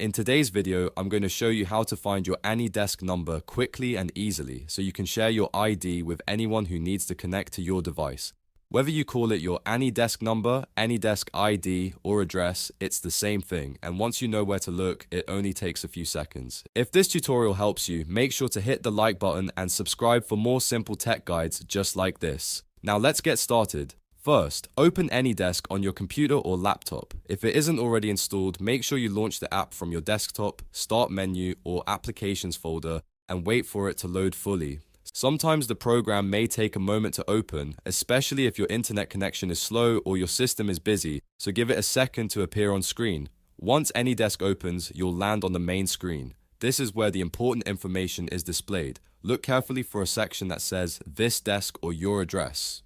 In today's video, I'm going to show you how to find your AnyDesk number quickly and easily so you can share your ID with anyone who needs to connect to your device. Whether you call it your AnyDesk number, AnyDesk ID, or address, it's the same thing, and once you know where to look, it only takes a few seconds. If this tutorial helps you, make sure to hit the like button and subscribe for more simple tech guides just like this. Now let's get started. First, open AnyDesk on your computer or laptop. If it isn't already installed, make sure you launch the app from your desktop, Start menu, or Applications folder, and wait for it to load fully. Sometimes the program may take a moment to open, especially if your internet connection is slow or your system is busy, so give it a second to appear on screen. Once AnyDesk opens, you'll land on the main screen. This is where the important information is displayed. Look carefully for a section that says "This desk" or "Your address."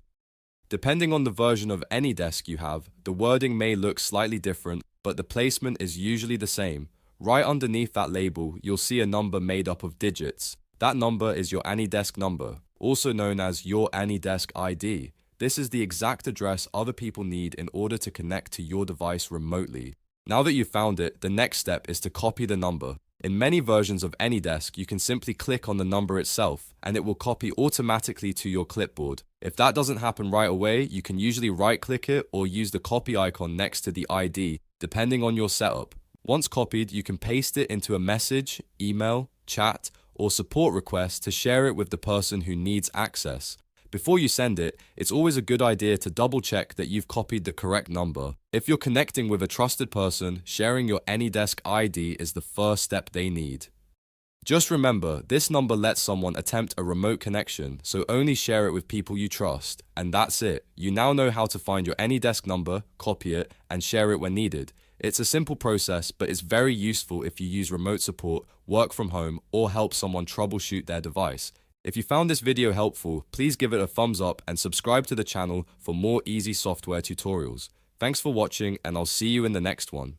Depending on the version of AnyDesk you have, the wording may look slightly different, but the placement is usually the same. Right underneath that label, you'll see a number made up of digits. That number is your AnyDesk number, also known as your AnyDesk ID. This is the exact address other people need in order to connect to your device remotely. Now that you've found it, the next step is to copy the number. In many versions of AnyDesk, you can simply click on the number itself, and it will copy automatically to your clipboard. If that doesn't happen right away, you can usually right-click it or use the copy icon next to the ID, depending on your setup. Once copied, you can paste it into a message, email, chat, or support request to share it with the person who needs access. Before you send it, it's always a good idea to double-check that you've copied the correct number. If you're connecting with a trusted person, sharing your AnyDesk ID is the first step they need. Just remember, this number lets someone attempt a remote connection, so only share it with people you trust. And that's it. You now know how to find your AnyDesk number, copy it, and share it when needed. It's a simple process, but it's very useful if you use remote support, work from home, or help someone troubleshoot their device. If you found this video helpful, please give it a thumbs up and subscribe to the channel for more easy software tutorials. Thanks for watching, and I'll see you in the next one.